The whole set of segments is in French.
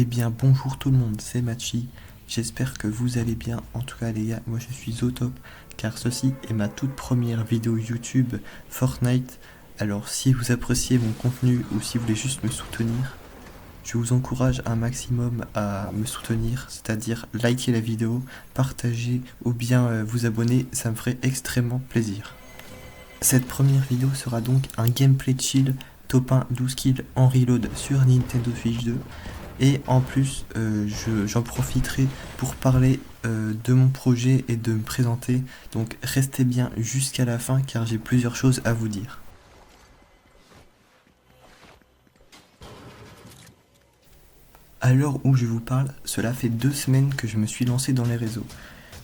Eh bien bonjour tout le monde, c'est Machi, j'espère que vous allez bien. En tout cas les gars, moi je suis au top car ceci est ma toute première vidéo YouTube Fortnite. Alors si vous appréciez mon contenu ou si vous voulez juste me soutenir, je vous encourage un maximum à me soutenir, c'est-à-dire liker la vidéo, partager ou bien vous abonner, ça me ferait extrêmement plaisir. Cette première vidéo sera donc un gameplay chill top 1 12 kills en reload sur Nintendo Switch 2. Et en plus, j'en profiterai pour parler de mon projet et de me présenter. Donc restez bien jusqu'à la fin car j'ai plusieurs choses à vous dire. À l'heure où je vous parle, cela fait 2 semaines que je me suis lancé dans les réseaux.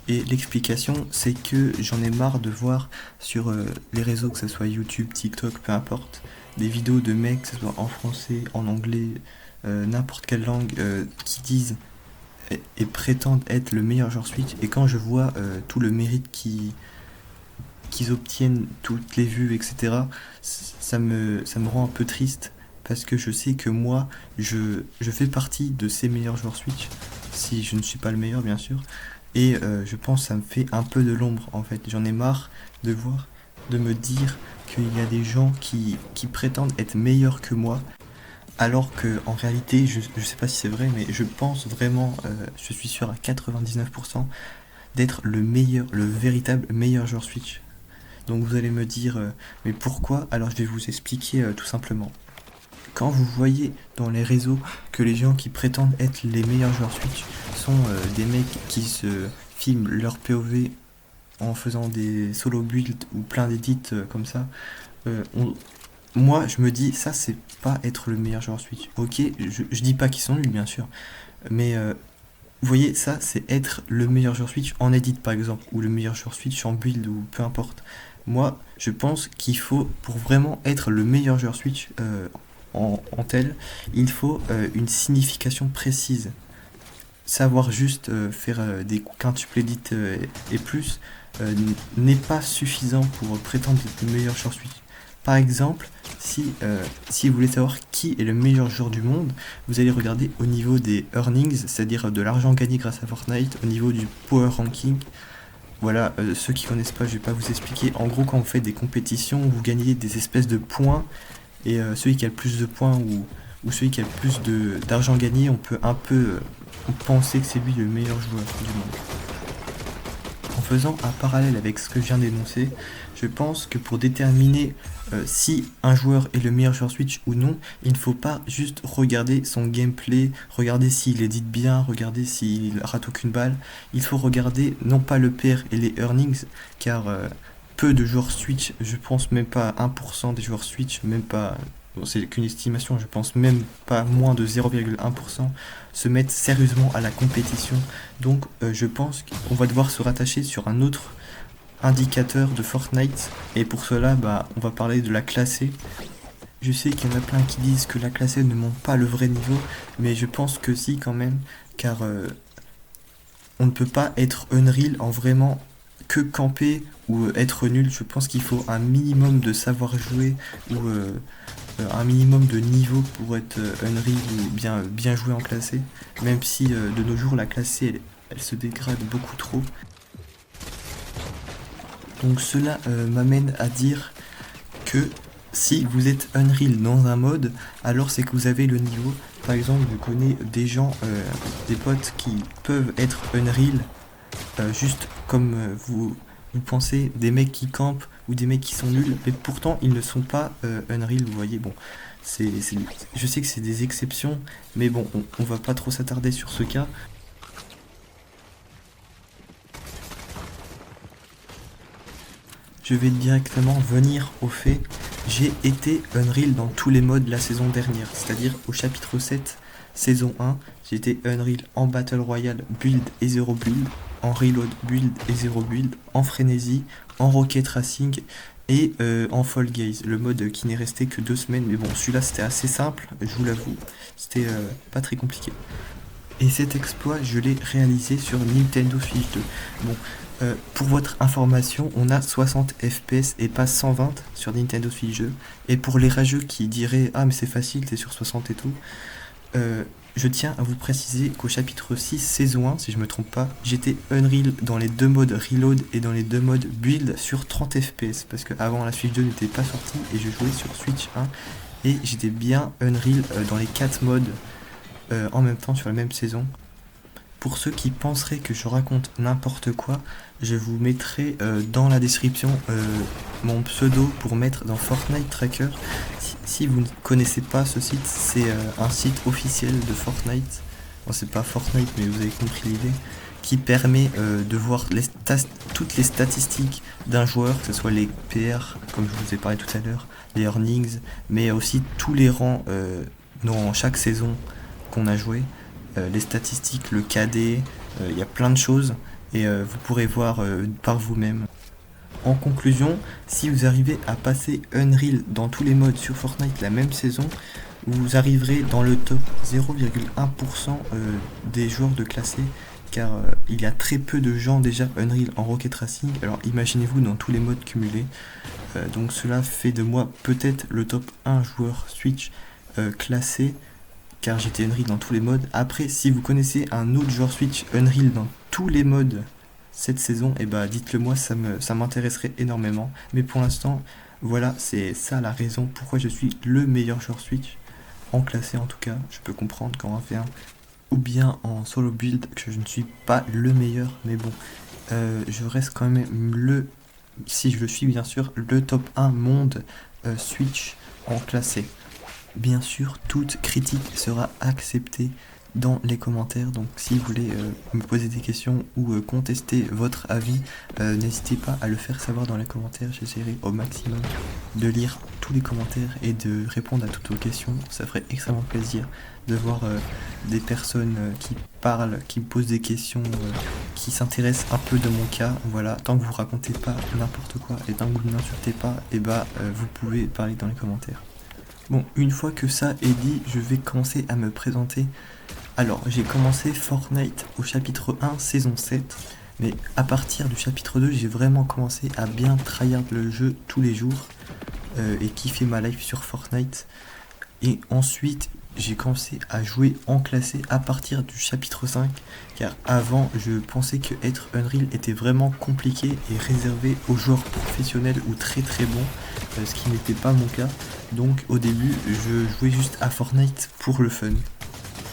Et l'explication, c'est que j'en ai marre de voir sur les réseaux, que ce soit YouTube, TikTok, peu importe, des vidéos de mecs, que ce soit en français, en anglais, n'importe quelle langue, qui disent et prétendent être le meilleur joueur Switch. Et quand je vois tout le mérite qu'ils obtiennent, toutes les vues, etc., ça me rend un peu triste. Parce que je sais que moi, je fais partie de ces meilleurs joueurs Switch. Si je ne suis pas le meilleur, bien sûr. Et je pense que ça me fait un peu de l'ombre, en fait. J'en ai marre de voir, de me dire qu'il y a des gens qui prétendent être meilleurs que moi. Alors que en réalité, je sais pas si c'est vrai, mais je pense vraiment, je suis sûr à 99% d'être le meilleur, le véritable meilleur joueur Switch. Donc vous allez me dire, mais pourquoi? Alors je vais vous expliquer tout simplement. Quand vous voyez dans les réseaux que les gens qui prétendent être les meilleurs joueurs Switch sont des mecs qui se filment leur POV en faisant des solo builds ou plein d'édits comme ça, euh, on- moi je me dis ça c'est pas être le meilleur joueur Switch. Ok, je dis pas qu'ils sont nuls bien sûr, mais vous voyez ça c'est être le meilleur joueur Switch en edit par exemple, ou le meilleur joueur Switch en build ou peu importe. Moi je pense qu'il faut, pour vraiment être le meilleur joueur Switch en tel, il faut une signification précise. Savoir juste faire des quintuples edits et plus n'est pas suffisant pour prétendre être le meilleur joueur Switch. Par exemple, si vous voulez savoir qui est le meilleur joueur du monde, vous allez regarder au niveau des earnings, c'est-à-dire de l'argent gagné grâce à Fortnite, au niveau du power ranking. Voilà, ceux qui connaissent pas, je vais pas vous expliquer. En gros, quand vous faites des compétitions, vous gagnez des espèces de points et celui qui a le plus de points ou celui qui a le plus d'argent gagné, on peut un peu penser que c'est lui le meilleur joueur du monde. En faisant un parallèle avec ce que je viens d'énoncer, je pense que pour déterminer si un joueur est le meilleur joueur Switch ou non, il ne faut pas juste regarder son gameplay, regarder s'il édite bien, regarder s'il rate aucune balle. Il faut regarder non pas le PR et les earnings, car peu de joueurs Switch, je pense même pas 1% des joueurs Switch, même pas, bon, c'est qu'une estimation, je pense même pas moins de 0,1%, se mettent sérieusement à la compétition. Donc je pense qu'on va devoir se rattacher sur un autre indicateur de Fortnite, et pour cela on va parler de la classée. Je sais qu'il y en a plein qui disent que la classée ne montre pas le vrai niveau, mais je pense que si quand même, car on ne peut pas être Unreal en vraiment que camper ou être nul. Je pense qu'il faut un minimum de savoir jouer ou un minimum de niveau pour être Unreal ou bien jouer en classé. Même si de nos jours la classée elle se dégrade beaucoup trop. Donc cela m'amène à dire que si vous êtes Unreal dans un mode, alors c'est que vous avez le niveau. Par exemple, je connais des gens, des potes qui peuvent être Unreal, juste comme vous pensez, des mecs qui campent ou des mecs qui sont nuls, mais pourtant ils ne sont pas Unreal, vous voyez. Bon, je sais que c'est des exceptions, mais bon, on va pas trop s'attarder sur ce cas. Je vais directement venir au fait. J'ai été Unreal dans tous les modes la saison dernière, c'est-à-dire au chapitre 7, saison 1, j'étais Unreal en Battle Royale build et 0 build, en Reload build et 0 build, en Frenzy, en Rocket Racing et en Fall Gaze, le mode qui n'est resté que 2 semaines, mais bon, celui-là c'était assez simple, je vous l'avoue, c'était pas très compliqué. Et cet exploit, je l'ai réalisé sur Nintendo Switch 2. Bon, pour votre information, on a 60 FPS et pas 120 sur Nintendo Switch 2. Et pour les rageux qui diraient ah mais c'est facile, t'es sur 60 et tout, Je tiens à vous préciser qu'au chapitre 6, saison 1, si je me trompe pas, j'étais Unreal dans les deux modes Reload et dans les deux modes Build sur 30 FPS, parce qu'avant la Switch 2 n'était pas sortie et je jouais sur Switch 1, et j'étais bien Unreal dans les 4 modes en même temps sur la même saison. Pour ceux qui penseraient que je raconte n'importe quoi, je vous mettrai dans la description mon pseudo pour mettre dans Fortnite Tracker. Si vous ne connaissez pas ce site, c'est un site officiel de Fortnite. Bon, c'est pas Fortnite, mais vous avez compris l'idée. Qui permet de voir toutes les statistiques d'un joueur, que ce soit les PR, comme je vous ai parlé tout à l'heure, les earnings, mais aussi tous les rangs dans chaque saison qu'on a joué. Les statistiques, le KD, il y a plein de choses et vous pourrez voir par vous-même. En conclusion, si vous arrivez à passer Unreal dans tous les modes sur Fortnite la même saison, vous arriverez dans le top 0,1% des joueurs de classé, car il y a très peu de gens déjà Unreal en Rocket Racing, alors imaginez-vous dans tous les modes cumulés. Donc cela fait de moi peut-être le top 1 joueur Switch classé, car j'étais Unreal dans tous les modes. Après, si vous connaissez un autre joueur Switch Unreal dans tous les modes cette saison, et bah dites-le moi, ça m'intéresserait énormément. Mais pour l'instant, voilà, c'est ça la raison pourquoi je suis le meilleur joueur Switch, en classé en tout cas. Je peux comprendre qu'en 1v1 ou bien en solo build que je ne suis pas le meilleur, mais bon, je reste quand même si je le suis bien sûr, le top 1 monde Switch en classé. Bien sûr, toute critique sera acceptée dans les commentaires, donc si vous voulez me poser des questions ou contester votre avis, n'hésitez pas à le faire savoir dans les commentaires. J'essaierai au maximum de lire tous les commentaires et de répondre à toutes vos questions. Ça ferait extrêmement plaisir de voir des personnes qui parlent, qui me posent des questions, qui s'intéressent un peu de mon cas. Voilà, tant que vous racontez pas n'importe quoi et tant que vous n'insultez pas, et vous pouvez parler dans les commentaires. Bon, une fois que ça est dit, je vais commencer à me présenter. Alors, j'ai commencé Fortnite au chapitre 1, saison 7, mais à partir du chapitre 2, j'ai vraiment commencé à bien tryhard le jeu tous les jours et kiffer ma life sur Fortnite. Et ensuite, j'ai commencé à jouer en classé à partir du chapitre 5, car avant, je pensais que être Unreal était vraiment compliqué et réservé aux joueurs professionnels ou très très bons, ce qui n'était pas mon cas. Donc au début, je jouais juste à Fortnite pour le fun.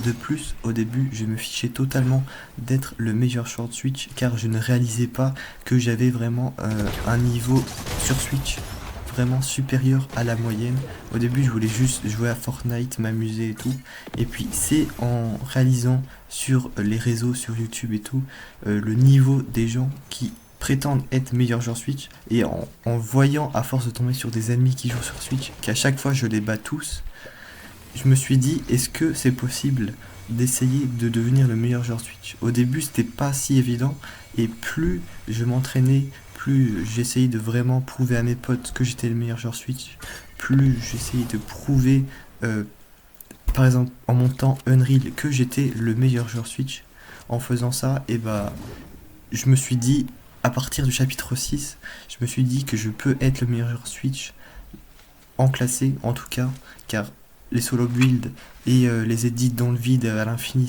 De plus, au début, je me fichais totalement d'être le meilleur short Switch, car je ne réalisais pas que j'avais vraiment un niveau sur Switch vraiment supérieur à la moyenne. Au début, je voulais juste jouer à Fortnite, m'amuser et tout. Et puis, c'est en réalisant sur les réseaux, sur YouTube et tout, le niveau des gens qui prétendent être meilleurs joueurs Switch, et en voyant, à force de tomber sur des ennemis qui jouent sur Switch, qu'à chaque fois je les bats tous, je me suis dit, est-ce que c'est possible d'essayer de devenir le meilleur joueur Switch? Au début, c'était pas si évident, et plus je m'entraînais, plus j'essayais de vraiment prouver à mes potes que j'étais le meilleur joueur Switch, plus j'essayais de prouver, par exemple, en montant Unreal, que j'étais le meilleur joueur Switch. En faisant ça, je me suis dit, à partir du chapitre 6, je me suis dit que je peux être le meilleur joueur Switch, en classé en tout cas, car les solo builds et les edits dans le vide à l'infini,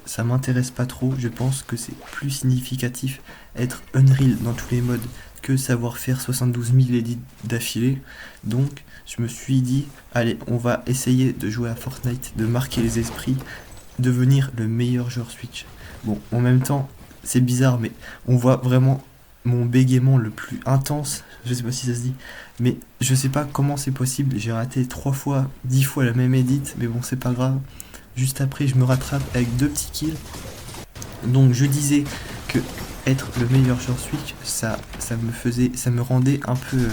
ça m'intéresse pas trop. Je pense que c'est plus significatif être Unreal dans tous les modes que savoir faire 72 000 edits d'affilée. Donc je me suis dit, allez, on va essayer de jouer à Fortnite, de marquer les esprits, devenir le meilleur joueur Switch. Bon, en même temps, c'est bizarre, mais on voit vraiment mon bégaiement le plus intense, je sais pas si ça se dit, mais je sais pas comment c'est possible. J'ai raté 3 fois, 10 fois la même edit, mais bon, c'est pas grave. Juste après, je me rattrape avec 2 petits kills. Donc je disais que être le meilleur joueur Switch, ça me rendait un peu,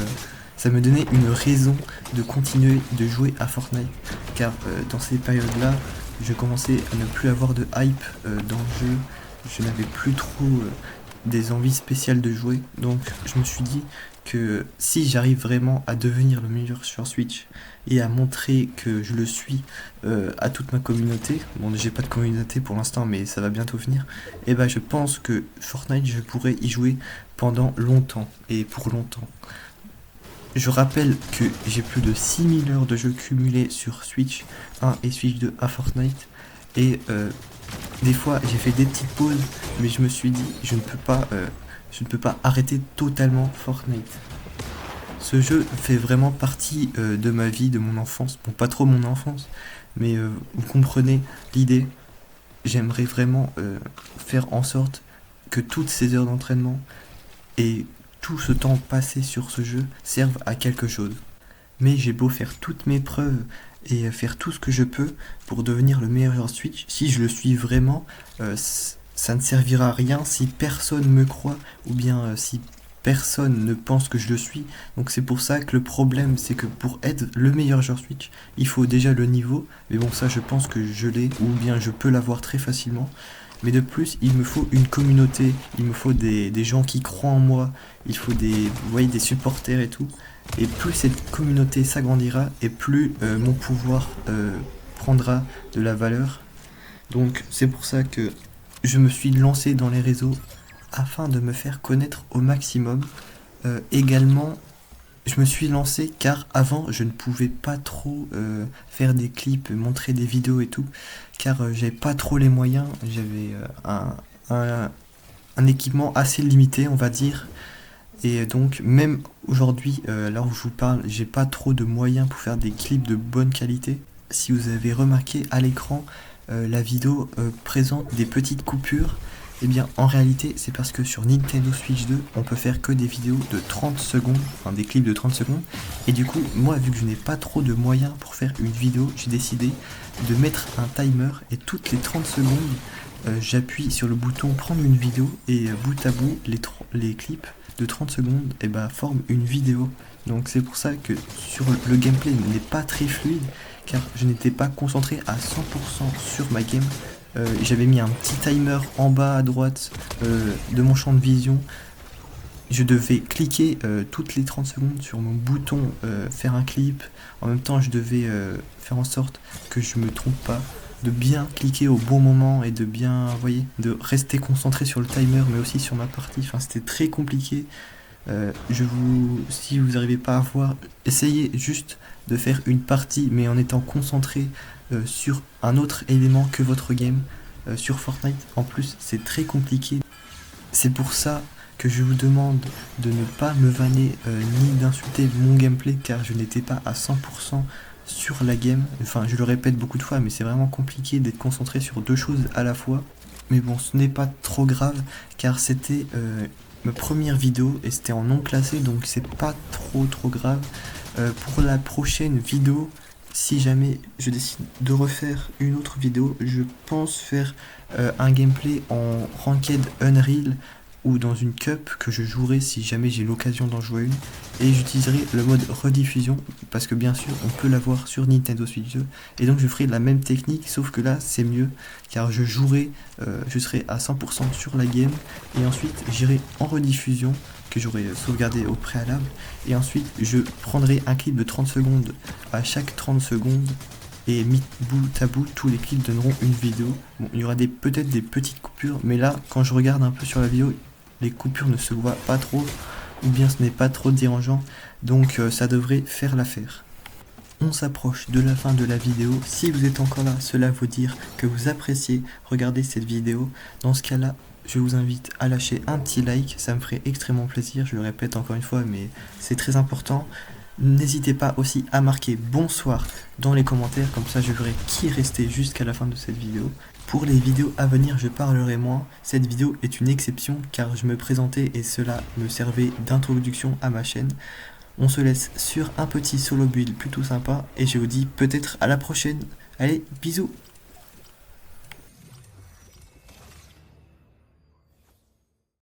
ça me donnait une raison de continuer de jouer à Fortnite, car dans ces périodes-là, je commençais à ne plus avoir de hype dans le jeu. Je n'avais plus trop des envies spéciales de jouer, donc je me suis dit que si j'arrive vraiment à devenir le meilleur sur Switch et à montrer que je le suis à toute ma communauté, bon, j'ai pas de communauté pour l'instant, mais ça va bientôt venir, et je pense que Fortnite, je pourrais y jouer pendant longtemps et pour longtemps. Je rappelle que j'ai plus de 6000 heures de jeu cumulées sur Switch 1 et Switch 2 à Fortnite. Et des fois j'ai fait des petites pauses, mais je me suis dit je ne peux pas arrêter totalement Fortnite. Ce jeu fait vraiment partie de ma vie, de mon enfance. Bon, pas trop mon enfance, mais vous comprenez l'idée. J'aimerais vraiment faire en sorte que toutes ces heures d'entraînement et tout ce temps passé sur ce jeu servent à quelque chose. Mais j'ai beau faire toutes mes preuves et faire tout ce que je peux pour devenir le meilleur joueur Switch, si je le suis vraiment, ça ne servira à rien si personne me croit ou bien si personne ne pense que je le suis. Donc c'est pour ça que le problème, c'est que pour être le meilleur joueur Switch, il faut déjà le niveau. Mais bon, ça je pense que je l'ai ou bien je peux l'avoir très facilement. Mais de plus, il me faut une communauté, il me faut des gens qui croient en moi, il faut vous voyez, des supporters et tout. Et plus cette communauté s'agrandira, et plus mon pouvoir prendra de la valeur. Donc c'est pour ça que je me suis lancé dans les réseaux afin de me faire connaître au maximum. Également, je me suis lancé car avant je ne pouvais pas trop faire des clips, montrer des vidéos et tout, car j'avais pas trop les moyens, j'avais un équipement assez limité on va dire, et donc même aujourd'hui, là où je vous parle, j'ai pas trop de moyens pour faire des clips de bonne qualité. Si vous avez remarqué à l'écran, la vidéo présente des petites coupures. Eh bien, en réalité, c'est parce que sur Nintendo Switch 2, on peut faire que des vidéos de 30 secondes, enfin des clips de 30 secondes. Et du coup, moi, vu que je n'ai pas trop de moyens pour faire une vidéo, j'ai décidé de mettre un timer et toutes les 30 secondes, j'appuie sur le bouton prendre une vidéo et bout à bout, les clips de 30 secondes forment une vidéo. Donc c'est pour ça que sur le gameplay n'est pas très fluide, car je n'étais pas concentré à 100% sur ma game. J'avais mis un petit timer en bas à droite de mon champ de vision. Je devais cliquer toutes les 30 secondes sur mon bouton faire un clip. En même temps, je devais faire en sorte que je me trompe pas, de bien cliquer au bon moment et de bien, vous voyez, de rester concentré sur le timer, mais aussi sur ma partie. Enfin, c'était très compliqué. Si vous n'arrivez pas à voir, essayez juste de faire une partie, mais en étant concentré sur un autre élément que votre game. Sur Fortnite, en plus, c'est très compliqué. C'est pour ça que je vous demande de ne pas me vanner ni d'insulter mon gameplay, car je n'étais pas à 100% sur la game. Enfin, je le répète beaucoup de fois, mais c'est vraiment compliqué d'être concentré sur deux choses à la fois. Mais bon, ce n'est pas trop grave, car c'était ma première vidéo et c'était en non classé, donc c'est pas trop grave. Pour la prochaine vidéo, si jamais je décide de refaire une autre vidéo, je pense faire un gameplay en Ranked Unreal ou dans une cup que je jouerai si jamais j'ai l'occasion d'en jouer une, et j'utiliserai le mode rediffusion parce que bien sûr on peut l'avoir sur Nintendo Switch 2, et donc je ferai la même technique, sauf que là c'est mieux car je serai à 100% sur la game, et ensuite j'irai en rediffusion que j'aurai sauvegardé au préalable, et ensuite je prendrai un clip de 30 secondes à chaque 30 secondes, et mis bout à bout, tous les clips donneront une vidéo. Bon, il y aura peut-être des petites coupures, mais là, quand je regarde un peu sur la vidéo, les coupures ne se voient pas trop, ou bien ce n'est pas trop dérangeant, donc ça devrait faire l'affaire. On s'approche de la fin de la vidéo. Si vous êtes encore là, cela veut dire que vous appréciez regarder cette vidéo. Dans ce cas-là, je vous invite à lâcher un petit like, ça me ferait extrêmement plaisir, je le répète encore une fois, mais c'est très important. N'hésitez pas aussi à marquer bonsoir dans les commentaires, comme ça je verrai qui est resté jusqu'à la fin de cette vidéo. Pour les vidéos à venir, je parlerai moins. Cette vidéo est une exception car je me présentais et cela me servait d'introduction à ma chaîne. On se laisse sur un petit solo build plutôt sympa et je vous dis peut-être à la prochaine. Allez, bisous!